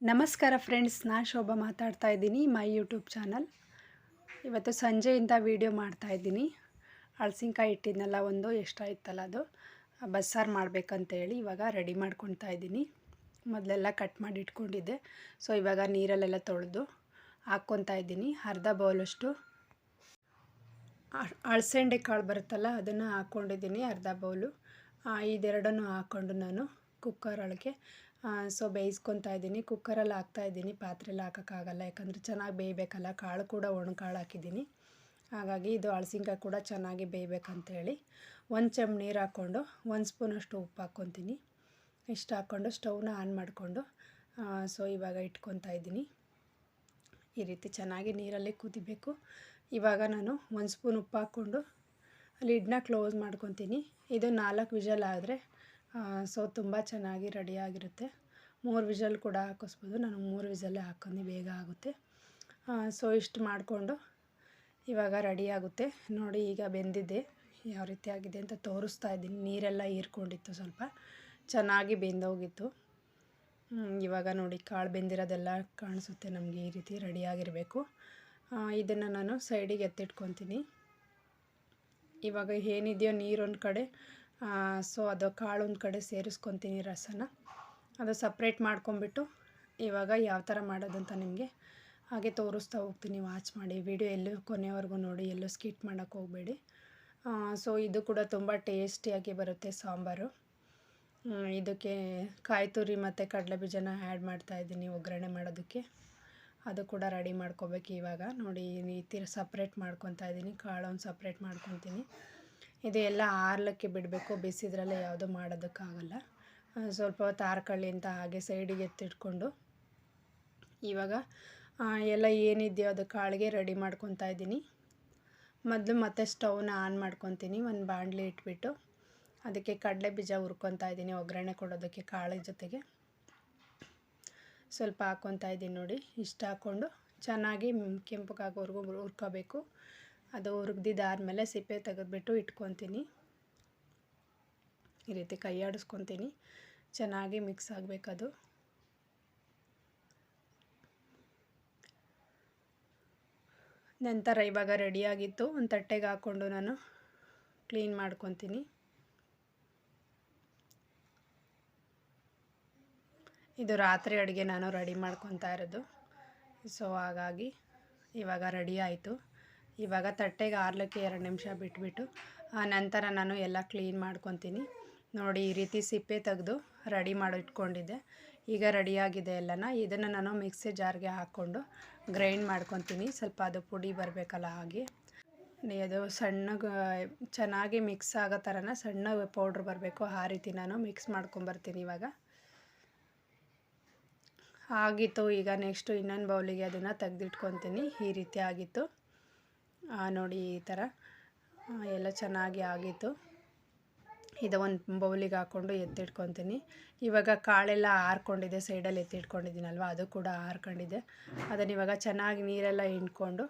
ನಮಸ್ಕಾರ ಫ್ರೆಂಡ್ಸ್, ನಾನು ಶೋಭಾ ಮಾತಾಡ್ತಾ ಇದ್ದೀನಿ. My YouTube channel. ಇವತ್ತು ಸಂಜೆಯಿಂದ ವೀಡಿಯೋ ಮಾಡ್ತಾ ಇದ್ದೀನಿ. ಹಲಸಿನಕಾಯಿ ಇಟ್ಟಿದ್ನಲ್ಲ, ಒಂದು ಎಷ್ಟಾಯ್ತಲ್ಲ ಅದು ಬಸ್ಸಾರು ಮಾಡಬೇಕಂತೇಳಿ ಇವಾಗ ರೆಡಿ ಮಾಡ್ಕೊತಾ ಇದ್ದೀನಿ. ಮೊದಲೆಲ್ಲ ಕಟ್ ಮಾಡಿ ಇಟ್ಕೊಂಡಿದ್ದೆ. ಸೊ ಇವಾಗ ನೀರಲ್ಲೆಲ್ಲ ತೊಳೆದು ಹಾಕ್ಕೊತಾ ಇದ್ದೀನಿ. ಅರ್ಧ ಬೌಲಷ್ಟು ಅಳಸಂಡೆ ಕಾಳು ಬರುತ್ತಲ್ಲ, ಅದನ್ನು ಹಾಕ್ಕೊಂಡಿದ್ದೀನಿ ಅರ್ಧ ಬೌಲು. ಇದೆರಡನ್ನು ಹಾಕ್ಕೊಂಡು ನಾನು ಕುಕ್ಕರ್ ಒಳಗೆ ಬೇಯಿಸ್ಕೊತಾ ಇದ್ದೀನಿ. ಕುಕ್ಕರಲ್ಲಿ ಹಾಕ್ತಾಯಿದ್ದೀನಿ, ಪಾತ್ರೆಯಲ್ಲಿ ಹಾಕೋಕ್ಕಾಗಲ್ಲ, ಯಾಕಂದರೆ ಚೆನ್ನಾಗಿ ಬೇಯಬೇಕಲ್ಲ. ಕಾಳು ಕೂಡ ಒಣಕಾಳು ಹಾಕಿದ್ದೀನಿ, ಹಾಗಾಗಿ ಇದು ಹಲಸಿನಕಾಯಿ ಕೂಡ ಚೆನ್ನಾಗಿ ಬೇಯಬೇಕಂತೇಳಿ ಒಂದು ಚಮಚ ನೀರು ಹಾಕ್ಕೊಂಡು 1 ಸ್ಪೂನಷ್ಟು ಉಪ್ಪು ಹಾಕ್ಕೊತೀನಿ. ಇಷ್ಟು ಹಾಕ್ಕೊಂಡು ಸ್ಟವ್ನ ಆನ್ ಮಾಡಿಕೊಂಡು ಇವಾಗ ಇಟ್ಕೊತಾ ಇದ್ದೀನಿ. ಈ ರೀತಿ ಚೆನ್ನಾಗಿ ನೀರಲ್ಲಿ ಕುದಿಬೇಕು. ಇವಾಗ ನಾನು 1 ಸ್ಪೂನ್ ಉಪ್ಪು ಹಾಕ್ಕೊಂಡು ಲಿಡ್ನ ಕ್ಲೋಸ್ ಮಾಡ್ಕೊತೀನಿ. ಇದು 4 ವಿಷಲ್ ಆದರೆ ತುಂಬ ಚೆನ್ನಾಗಿ ರೆಡಿಯಾಗಿರುತ್ತೆ. 3 ವಿಷಲ್ ಕೂಡ ಹಾಕಿಸ್ಬೋದು. ನಾನು 3 ವಿಷಲ್ಲೇ ಹಾಕ್ಕೊಂಡು ಬೇಗ ಆಗುತ್ತೆ. ಇಷ್ಟು ಮಾಡಿಕೊಂಡು ಇವಾಗ ರೆಡಿಯಾಗುತ್ತೆ. ನೋಡಿ, ಈಗ ಬೆಂದಿದೆ, ಯಾವ ರೀತಿ ಆಗಿದೆ ಅಂತ ತೋರಿಸ್ತಾ ಇದ್ದೀನಿ. ನೀರೆಲ್ಲ ಹೀರ್ಕೊಂಡಿತ್ತು, ಸ್ವಲ್ಪ ಚೆನ್ನಾಗಿ ಬೆಂದೋಗಿತ್ತು. ಇವಾಗ ನೋಡಿ, ಕಾಳು ಬೆಂದಿರೋದೆಲ್ಲ ಕಾಣಿಸುತ್ತೆ ನಮಗೆ. ಈ ರೀತಿ ರೆಡಿಯಾಗಿರಬೇಕು. ಇದನ್ನು ನಾನು ಸೈಡಿಗೆ ಎತ್ತಿಟ್ಕೊತೀನಿ. ಇವಾಗ ಏನಿದೆಯೋ ನೀರೊಂದು ಕಡೆ, ಅದು ಕಾಳು ಒಂದು ಕಡೆ ಸೇರಿಸ್ಕೊತೀನಿ. ರಸನ ಅದು ಸಪ್ರೇಟ್ ಮಾಡ್ಕೊಂಬಿಟ್ಟು ಇವಾಗ ಯಾವ ಥರ ಮಾಡೋದಂತ ನಿಮಗೆ ಹಾಗೆ ತೋರಿಸ್ತಾ ಹೋಗ್ತೀನಿ. ವಾಚ್ ಮಾಡಿ ವಿಡಿಯೋ, ಎಲ್ಲೂ ಕೊನೆವರೆಗೂ ನೋಡಿ, ಎಲ್ಲೂ ಸ್ಕಿಪ್ ಮಾಡೋಕ್ಕೆ ಹೋಗಬೇಡಿ. ಇದು ಕೂಡ ತುಂಬ ಟೇಸ್ಟಿಯಾಗಿ ಬರುತ್ತೆ ಸಾಂಬಾರು. ಇದಕ್ಕೆ ಕಾಯಿ ತುರಿ ಮತ್ತು ಕಡಲೆ ಬೀಜನ ಆ್ಯಡ್ ಮಾಡ್ತಾಯಿದ್ದೀನಿ ಒಗ್ಗರಣೆ ಮಾಡೋದಕ್ಕೆ. ಅದು ಕೂಡ ರೆಡಿ ಮಾಡ್ಕೋಬೇಕು. ಇವಾಗ ನೋಡಿ, ಈ ಥರ ಸಪ್ರೇಟ್ ಮಾಡ್ಕೊತಾ ಇದ್ದೀನಿ. ಕಾಳೊಂದು ಸಪ್ರೇಟ್ ಮಾಡ್ಕೊತೀನಿ. ಇದು ಎಲ್ಲ ಆರ್ಲಕ್ಕೆ ಬಿಡಬೇಕು, ಬಿಸಿದ್ರಲ್ಲೇ ಯಾವುದೂ ಮಾಡೋದಕ್ಕಾಗಲ್ಲ. ಸ್ವಲ್ಪ ಹೊತ್ತು ಆರ್ಕೊಳ್ಳಿ ಅಂತ ಹಾಗೆ ಸೈಡಿಗೆ ಎತ್ತಿಟ್ಕೊಂಡು ಇವಾಗ ಎಲ್ಲ ಏನಿದೆಯೋ ಅದು ಕಾಳಿಗೆ ರೆಡಿ ಮಾಡ್ಕೊತಾ ಇದ್ದೀನಿ. ಮೊದಲು ಮತ್ತೆ ಸ್ಟವ್ನ ಆನ್ ಮಾಡ್ಕೊತೀನಿ. ಒಂದು ಬಾಣಲಿ ಇಟ್ಬಿಟ್ಟು ಅದಕ್ಕೆ ಕಡಲೆ ಬೀಜ ಹುರ್ಕೊತಾ ಇದ್ದೀನಿ. ಒಗ್ಗರಣೆ ಕೊಡೋದಕ್ಕೆ ಕಾಳು ಜೊತೆಗೆ ಸ್ವಲ್ಪ ಹಾಕ್ಕೊತಾ ಇದ್ದೀನಿ. ನೋಡಿ, ಇಷ್ಟು ಹಾಕ್ಕೊಂಡು ಚೆನ್ನಾಗಿ ಕೆಂಪಗಾಗೋವರೆಗೂ ಹುರ್ಕೋಬೇಕು. ಅದು ಹುರಿದಿದ್ದಾದಮೇಲೆ ಸಿಪ್ಪೆ ತೆಗೆದುಬಿಟ್ಟು ಇಟ್ಕೊತೀನಿ. ಈ ರೀತಿ ಕೈ ಆಡಿಸ್ಕೊತೀನಿ, ಚೆನ್ನಾಗಿ ಮಿಕ್ಸ್ ಆಗಬೇಕದು. ನಂತರ ಇವಾಗ ರೆಡಿಯಾಗಿತ್ತು. ಒಂದು ತಟ್ಟೆಗೆ ಹಾಕ್ಕೊಂಡು ನಾನು ಕ್ಲೀನ್ ಮಾಡ್ಕೊತೀನಿ. ಇದು ರಾತ್ರಿ ಅಡುಗೆ ನಾನು ರೆಡಿ ಮಾಡ್ಕೊತಾ ಇರೋದು. ಹಾಗಾಗಿ ಇವಾಗ ರೆಡಿ ಆಯಿತು. ಇವಾಗ ತಟ್ಟೆಗೆ ಆರ್ಲಿಕ್ಕೆ 2 ನಿಮಿಷ ಬಿಟ್ಬಿಟ್ಟು ನಂತರ ನಾನು ಎಲ್ಲ ಕ್ಲೀನ್ ಮಾಡ್ಕೊತೀನಿ. ನೋಡಿ, ಈ ರೀತಿ ಸಿಪ್ಪೆ ತೆಗೆದು ರೆಡಿ ಮಾಡಿ ಇಟ್ಕೊಂಡಿದ್ದೆ. ಈಗ ರೆಡಿಯಾಗಿದೆ ಎಲ್ಲನ. ಇದನ್ನು ನಾನು ಮಿಕ್ಸಿ ಜಾರ್ಗೆ ಹಾಕ್ಕೊಂಡು ಗ್ರೈಂಡ್ ಮಾಡ್ಕೊತೀನಿ. ಸ್ವಲ್ಪ ಅದು ಪುಡಿ ಬರಬೇಕಲ್ಲ, ಹಾಗೆ ಅದು ಸಣ್ಣಗೆ ಚೆನ್ನಾಗಿ ಮಿಕ್ಸ್ ಆಗೋ ಥರನ ಸಣ್ಣ ಪೌಡ್ರ್ ಬರಬೇಕು. ಆ ರೀತಿ ನಾನು ಮಿಕ್ಸ್ ಮಾಡ್ಕೊಂಬರ್ತೀನಿ. ಇವಾಗ ಆಗಿತ್ತು. ಈಗ ನೆಕ್ಸ್ಟು ಇನ್ನೊಂದು ಬೌಲಿಗೆ ಅದನ್ನು ತೆಗೆದಿಟ್ಕೊತೀನಿ. ಈ ರೀತಿ ಆಗಿತ್ತು ನೋಡಿ, ಈ ಥರ ಎಲ್ಲ ಚೆನ್ನಾಗಿ ಆಗಿತ್ತು. ಇದು ಒಂದು ಬೌಲಿಗೆ ಹಾಕ್ಕೊಂಡು ಎತ್ತಿಟ್ಕೊತೀನಿ. ಇವಾಗ ಕಾಳೆಲ್ಲ ಆರ್ಕೊಂಡಿದೆ, ಸೈಡಲ್ಲಿ ಎತ್ತಿಟ್ಕೊಂಡಿದ್ದೀನಲ್ವ, ಅದು ಕೂಡ ಆರ್ಕೊಂಡಿದೆ. ಅದನ್ನು ಇವಾಗ ಚೆನ್ನಾಗಿ ನೀರೆಲ್ಲ ಹಿಂಡ್ಕೊಂಡು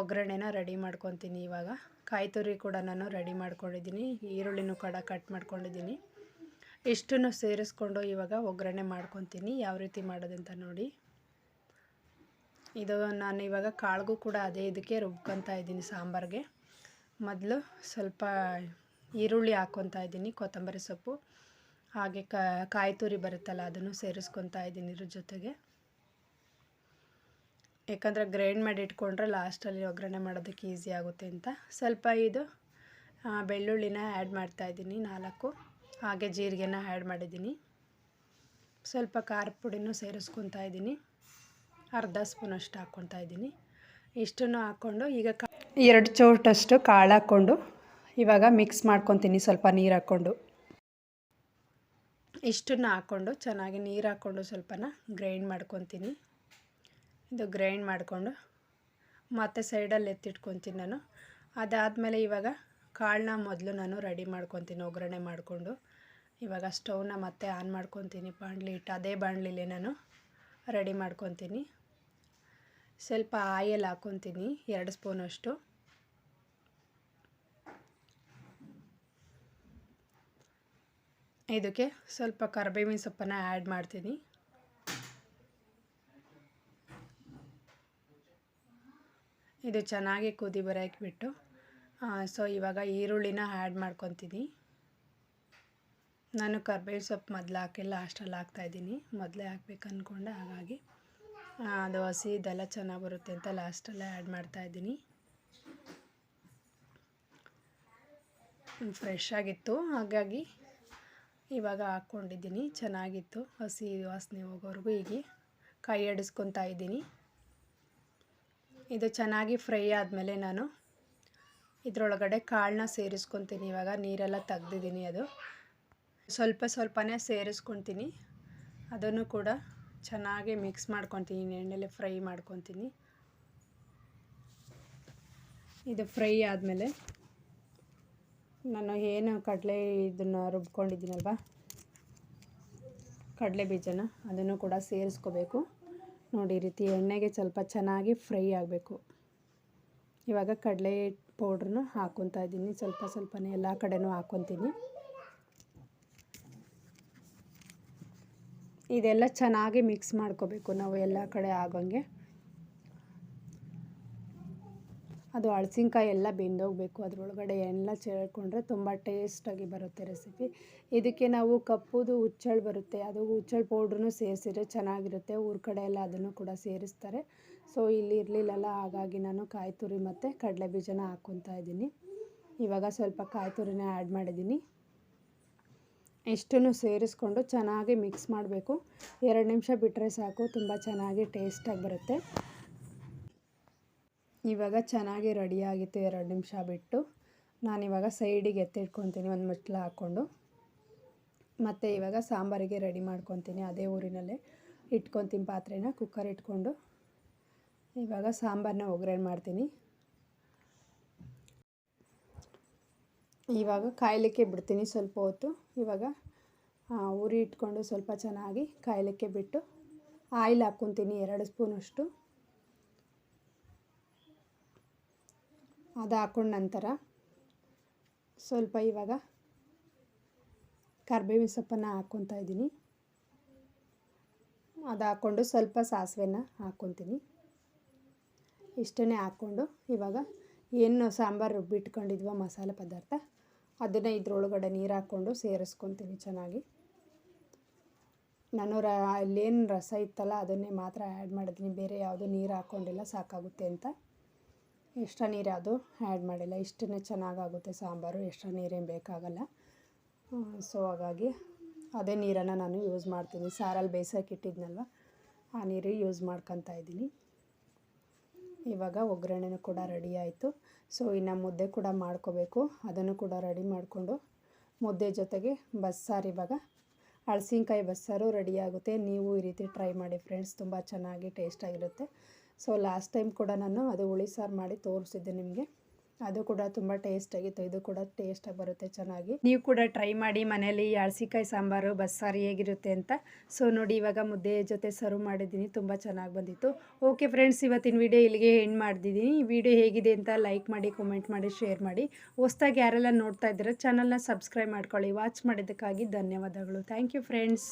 ಒಗ್ಗರಣೆನ ರೆಡಿ ಮಾಡ್ಕೊತೀನಿ. ಇವಾಗ ಕಾಯಿ ತುರಿ ಕೂಡ ನಾನು ರೆಡಿ ಮಾಡ್ಕೊಂಡಿದ್ದೀನಿ. ಈರುಳ್ಳಿನೂ ಕೂಡ ಕಟ್ ಮಾಡ್ಕೊಂಡಿದ್ದೀನಿ. ಇಷ್ಟನ್ನು ಸೇರಿಸ್ಕೊಂಡು ಇವಾಗ ಒಗ್ಗರಣೆ ಮಾಡ್ಕೊತೀನಿ. ಯಾವ ರೀತಿ ಮಾಡೋದಂತ ನೋಡಿ. ಇದು ನಾನು ಇವಾಗ ಕಾಳಿಗೂ ಕೂಡ ಅದೇ ಇದಕ್ಕೆ ರುಬ್ಕೊತಾ ಇದ್ದೀನಿ ಸಾಂಬಾರಿಗೆ. ಮೊದಲು ಸ್ವಲ್ಪ ಈರುಳ್ಳಿ ಹಾಕ್ಕೊತಾ ಇದ್ದೀನಿ, ಕೊತ್ತಂಬರಿ ಸೊಪ್ಪು, ಹಾಗೆ ಕಾಯಿ ತುರಿ ಬರುತ್ತಲ್ಲ, ಅದನ್ನು ಸೇರಿಸ್ಕೊತಾ ಇದ್ದೀನಿ ಇದ್ರ ಜೊತೆಗೆ. ಯಾಕಂದರೆ ಗ್ರೈಂಡ್ ಮಾಡಿ ಇಟ್ಕೊಂಡ್ರೆ ಲಾಸ್ಟಲ್ಲಿ ಒಗ್ಗರಣೆ ಮಾಡೋದಕ್ಕೆ ಈಸಿ ಆಗುತ್ತೆ ಅಂತ. ಸ್ವಲ್ಪ ಇದು ಬೆಳ್ಳುಳ್ಳಿನ ಆ್ಯಡ್ ಮಾಡ್ತಾಯಿದ್ದೀನಿ 4, ಹಾಗೆ ಜೀರಿಗೆನ ಆ್ಯಡ್ ಮಾಡಿದ್ದೀನಿ. ಸ್ವಲ್ಪ ಖಾರದ ಪುಡಿನೂ ಸೇರಿಸ್ಕೊತಾ ಇದ್ದೀನಿ, ಅರ್ಧ ಸ್ಪೂನಷ್ಟು ಹಾಕ್ಕೊತಾ ಇದ್ದೀನಿ. ಇಷ್ಟನ್ನು ಹಾಕ್ಕೊಂಡು ಈಗ 2 ಚೋಟಷ್ಟು ಕಾಳು ಹಾಕ್ಕೊಂಡು ಇವಾಗ ಮಿಕ್ಸ್ ಮಾಡ್ಕೊತೀನಿ. ಸ್ವಲ್ಪ ನೀರು ಹಾಕ್ಕೊಂಡು ಇಷ್ಟನ್ನು ಹಾಕ್ಕೊಂಡು ಚೆನ್ನಾಗಿ ನೀರು ಹಾಕ್ಕೊಂಡು ಸ್ವಲ್ಪನ ಗ್ರೈಂಡ್ ಮಾಡ್ಕೊತೀನಿ. ಇದು ಗ್ರೈಂಡ್ ಮಾಡಿಕೊಂಡು ಮತ್ತೆ ಸೈಡಲ್ಲಿ ಎತ್ತಿಟ್ಕೊತೀನಿ ನಾನು. ಅದಾದಮೇಲೆ ಇವಾಗ ಕಾಳನ್ನ ಮೊದಲು ನಾನು ರೆಡಿ ಮಾಡ್ಕೊತೀನಿ ಒಗ್ಗರಣೆ ಮಾಡಿಕೊಂಡು. ಇವಾಗ ಸ್ಟವ್ನ ಮತ್ತೆ ಆನ್ ಮಾಡ್ಕೊತೀನಿ. ಬಾಣಲಿ ಇಟ್ಟು ಅದೇ ಬಾಣಲಿಲೇ ನಾನು ರೆಡಿ ಮಾಡ್ಕೊತೀನಿ. ಸ್ವಲ್ಪ ಆಯಿಲ್ ಹಾಕ್ಕೊತೀನಿ, 2 ಸ್ಪೂನಷ್ಟು. ಇದಕ್ಕೆ ಸ್ವಲ್ಪ ಕರಿಬೇವಿನ ಸೊಪ್ಪನ್ನು ಆ್ಯಡ್ ಮಾಡ್ತೀನಿ. ಇದು ಚೆನ್ನಾಗಿ ಕುದಿ ಬರೋಕ್ಕೆ ಬಿಟ್ಟು ಸೊ ಇವಾಗ ಈರುಳ್ಳಿನ ಆ್ಯಡ್ ಮಾಡ್ಕೊತೀನಿ. ನಾನು ಕರ್ಬೇವು ಸೊಪ್ಪು ಮೊದಲು ಹಾಕಿಲ್ಲ, ಲಾಸ್ಟಲ್ಲಿ ಹಾಕ್ತಾಯಿದ್ದೀನಿ. ಮೊದಲೇ ಹಾಕ್ಬೇಕು ಅಂದ್ಕೊಂಡೆ, ಹಾಗಾಗಿ ಅದು ಹಸಿ ಇದೆಲ್ಲ ಚೆನ್ನಾಗಿ ಬರುತ್ತೆ ಅಂತ ಲಾಸ್ಟಲ್ಲೇ ಆ್ಯಡ್ ಮಾಡ್ತಾಯಿದ್ದೀನಿ. ಫ್ರೆಶ್ ಆಗಿತ್ತು, ಹಾಗಾಗಿ ಇವಾಗ ಹಾಕ್ಕೊಂಡಿದ್ದೀನಿ. ಚೆನ್ನಾಗಿತ್ತು, ಹಸಿ ವಾಸನೆ ಹೋಗೋವರೆಗೂ ಹೀಗೆ ಕೈ ಆಡಿಸ್ಕೊತಾ ಇದ್ದೀನಿ. ಇದು ಚೆನ್ನಾಗಿ ಫ್ರೈ ಆದಮೇಲೆ ನಾನು ಇದರೊಳಗಡೆ ಕಾಳನ್ನ ಸೇರಿಸ್ಕೊತೀನಿ. ಇವಾಗ ನೀರೆಲ್ಲ ತೆಗ್ದಿದ್ದೀನಿ, ಅದು ಸ್ವಲ್ಪನೇ ಸೇರಿಸ್ಕೊತೀನಿ. ಅದನ್ನು ಕೂಡ ಚೆನ್ನಾಗಿ ಮಿಕ್ಸ್ ಮಾಡ್ಕೊತೀನಿ, ಎಣ್ಣೆಲೆ ಫ್ರೈ ಮಾಡ್ಕೊತೀನಿ. ಇದು ಫ್ರೈ ಆದಮೇಲೆ ನಾನು ಏನು ಕಡಲೆ ಇದನ್ನು ರುಬ್ಕೊಂಡಿದ್ದೀನಲ್ವ, ಕಡಲೆ ಬೀಜನ ಅದನ್ನು ಕೂಡ ಸೇರಿಸ್ಕೋಬೇಕು. ನೋಡಿ, ಈ ರೀತಿ ಎಣ್ಣೆಗೆ ಸ್ವಲ್ಪ ಚೆನ್ನಾಗಿ ಫ್ರೈ ಆಗಬೇಕು. ಇವಾಗ ಕಡಲೆ ಪೌಡ್ರನ್ನ ಹಾಕ್ಕೊತಾ ಇದ್ದೀನಿ, ಸ್ವಲ್ಪನೇ ಎಲ್ಲ ಕಡೆನೂ ಹಾಕ್ಕೊತೀನಿ. ಇದೆಲ್ಲ ಚೆನ್ನಾಗಿ ಮಿಕ್ಸ್ ಮಾಡ್ಕೋಬೇಕು ನಾವು ಎಲ್ಲ ಕಡೆ ಆಗೋಂಗೆ. ಅದು ಹಳಸಿನ್ಕಾಯಿ ಎಲ್ಲ ಬೆಂದೋಗಬೇಕು, ಅದರೊಳಗಡೆ ಎಲ್ಲ ಸೇರಿಕೊಂಡ್ರೆ ತುಂಬ ಟೇಸ್ಟಾಗಿ ಬರುತ್ತೆ ರೆಸಿಪಿ. ಇದಕ್ಕೆ ನಾವು ಕಪ್ಪುದು ಹುಚ್ಚಳು ಬರುತ್ತೆ, ಅದು ಹುಚ್ಚಳು ಪೌಡ್ರೂ ಸೇರಿಸಿದ್ರೆ ಚೆನ್ನಾಗಿರುತ್ತೆ. ಊರ ಕಡೆ ಎಲ್ಲ ಅದನ್ನು ಕೂಡ ಸೇರಿಸ್ತಾರೆ. ಸೊ ಇಲ್ಲಿ ಇರಲಿಲ್ಲಲ್ಲ, ಹಾಗಾಗಿ ನಾನು ಕಾಯಿ ತುರಿ ಮತ್ತು ಕಡಲೆ ಬೀಜನ ಹಾಕ್ಕೊತಾ ಇದ್ದೀನಿ. ಇವಾಗ ಸ್ವಲ್ಪ ಕಾಯಿ ತುರಿನ ಆ್ಯಡ್ ಮಾಡಿದ್ದೀನಿ. ಇಷ್ಟನ್ನು ಸೇರಿಸ್ಕೊಂಡು ಚೆನ್ನಾಗಿ ಮಿಕ್ಸ್ ಮಾಡಬೇಕು. 2 ನಿಮಿಷ ಬಿಟ್ಟರೆ ಸಾಕು, ತುಂಬ ಚೆನ್ನಾಗಿ ಟೇಸ್ಟಾಗಿ ಬರುತ್ತೆ. ಇವಾಗ ಚೆನ್ನಾಗಿ ರೆಡಿಯಾಗಿತ್ತು. 2 ನಿಮಿಷ ಬಿಟ್ಟು ನಾನಿವಾಗ ಸೈಡಿಗೆ ಎತ್ತಿಟ್ಕೊತೀನಿ, ಒಂದು ಮುಚ್ಚಳ ಹಾಕ್ಕೊಂಡು. ಮತ್ತು ಇವಾಗ ಸಾಂಬಾರಿಗೆ ರೆಡಿ ಮಾಡ್ಕೊತೀನಿ. ಅದೇ ಊರಿನಲ್ಲೇ ಇಟ್ಕೊತೀನಿ ಪಾತ್ರೆನ, ಕುಕ್ಕರ್ ಇಟ್ಕೊಂಡು ಇವಾಗ ಸಾಂಬಾರನ್ನ ಒಗ್ಗರಣೆ ಮಾಡ್ತೀನಿ. ಇವಾಗ ಕಾಯಲಿಕ್ಕೆ ಬಿಡ್ತೀನಿ ಸ್ವಲ್ಪ ಹೊತ್ತು. ಇವಾಗ ಉರಿ ಇಟ್ಕೊಂಡು ಸ್ವಲ್ಪ ಚೆನ್ನಾಗಿ ಕಾಯಲಿಕ್ಕೆ ಬಿಟ್ಟು ಆಯಿಲ್ ಹಾಕ್ಕೊತೀನಿ, 2 ಸ್ಪೂನಷ್ಟು. ಅದು ಹಾಕ್ಕೊಂಡ ನಂತರ ಸ್ವಲ್ಪ ಇವಾಗ ಕರಿಬೇವಿನ ಸೊಪ್ಪನ್ನು ಹಾಕ್ಕೊತಾ ಇದ್ದೀನಿ. ಅದು ಹಾಕ್ಕೊಂಡು ಸ್ವಲ್ಪ ಸಾಸಿವೆನ ಹಾಕ್ಕೊತೀನಿ. ಇಷ್ಟನ್ನೇ ಹಾಕ್ಕೊಂಡು ಇವಾಗ ಏನು ಸಾಂಬಾರು ರುಬ್ಬಿಟ್ಕೊಂಡಿದ್ವೋ ಮಸಾಲೆ ಪದಾರ್ಥ, ಅದನ್ನು ಇದ್ರೊಳಗಡೆ ನೀರು ಹಾಕ್ಕೊಂಡು ಸೇರಿಸ್ಕೊತೀನಿ ಚೆನ್ನಾಗಿ. ನಾನು ಅಲ್ಲೇನು ರಸ ಇತ್ತಲ್ಲ ಅದನ್ನೇ ಮಾತ್ರ ಆ್ಯಡ್ ಮಾಡಿದ್ದೀನಿ, ಬೇರೆ ಯಾವುದೂ ನೀರು ಹಾಕ್ಕೊಂಡಿಲ್ಲ, ಸಾಕಾಗುತ್ತೆ ಅಂತ. ಎಕ್ಸ್ಟ್ರಾ ನೀರು ಯಾವುದು ಆ್ಯಡ್ ಮಾಡಿಲ್ಲ. ಇಷ್ಟನ್ನೇ ಚೆನ್ನಾಗಾಗುತ್ತೆ ಸಾಂಬಾರು, ಎಕ್ಸ್ಟ್ರಾ ನೀರೇನು ಬೇಕಾಗಲ್ಲ. ಸೊ ಹಾಗಾಗಿ ಅದೇ ನೀರನ್ನು ನಾನು ಯೂಸ್ ಮಾಡ್ತೀನಿ. ಸಾರಲ್ಲಿ ಬೇಯಿಸೋಕೆ ಇಟ್ಟಿದ್ನಲ್ವ, ಆ ನೀರು ಯೂಸ್ ಮಾಡ್ಕೊತಾ ಇದ್ದೀನಿ. ಇವಾಗ ಒಗ್ಗರಣೆನೂ ಕೂಡ ರೆಡಿ ಆಯಿತು. ಸೊ ಇನ್ನು ಮುದ್ದೆ ಕೂಡ ಮಾಡ್ಕೋಬೇಕು, ಅದನ್ನು ಕೂಡ ರೆಡಿ ಮಾಡಿಕೊಂಡು ಮುದ್ದೆ ಜೊತೆಗೆ ಬಸ್ಸಾರು, ಇವಾಗ ಹಳಸಿನ್ಕಾಯಿ ಬಸ್ಸಾರು ರೆಡಿಯಾಗುತ್ತೆ. ನೀವು ಈ ರೀತಿ ಟ್ರೈ ಮಾಡಿ ಫ್ರೆಂಡ್ಸ್, ತುಂಬ ಚೆನ್ನಾಗಿ ಟೇಸ್ಟಾಗಿರುತ್ತೆ. ಸೊ ಲಾಸ್ಟ್ ಟೈಮ್ ಕೂಡ ನಾನು ಅದು ಹುಳಿ ಸಾರು ಮಾಡಿ ತೋರಿಸಿದ್ದೆ ನಿಮಗೆ, ಅದು ಕೂಡ ತುಂಬ ಟೇಸ್ಟಾಗಿತ್ತು. ಇದು ಕೂಡ ಟೇಸ್ಟಾಗಿ ಬರುತ್ತೆ ಚೆನ್ನಾಗಿ. ನೀವು ಕೂಡ ಟ್ರೈ ಮಾಡಿ ಮನೇಲಿ ಹಳಸಿಕಾಯಿ ಸಾಂಬಾರು ಬಸ್ಸಾರು ಹೇಗಿರುತ್ತೆ ಅಂತ. ಸೊ ನೋಡಿ, ಇವಾಗ ಮುದ್ದೆ ಜೊತೆ ಸರ್ವ್ ಮಾಡಿದ್ದೀನಿ, ತುಂಬ ಚೆನ್ನಾಗಿ ಬಂದಿತ್ತು. ಓಕೆ ಫ್ರೆಂಡ್ಸ್, ಇವತ್ತಿನ ವಿಡಿಯೋ ಇಲ್ಲಿಗೆ ಎಂಡ್ ಮಾಡಿದ್ದೀನಿ. ಈ ವಿಡಿಯೋ ಹೇಗಿದೆ ಅಂತ ಲೈಕ್ ಮಾಡಿ, ಕಮೆಂಟ್ ಮಾಡಿ, ಶೇರ್ ಮಾಡಿ. ಹೊಸ್ದಾಗಿ ಯಾರೆಲ್ಲ ನೋಡ್ತಾ ಇದ್ದೀರಾ ಚಾನಲ್ನ ಸಬ್ಸ್ಕ್ರೈಬ್ ಮಾಡ್ಕೊಳ್ಳಿ. ವಾಚ್ ಮಾಡಿದ್ದಕ್ಕಾಗಿ ಧನ್ಯವಾದಗಳು. Thank you friends.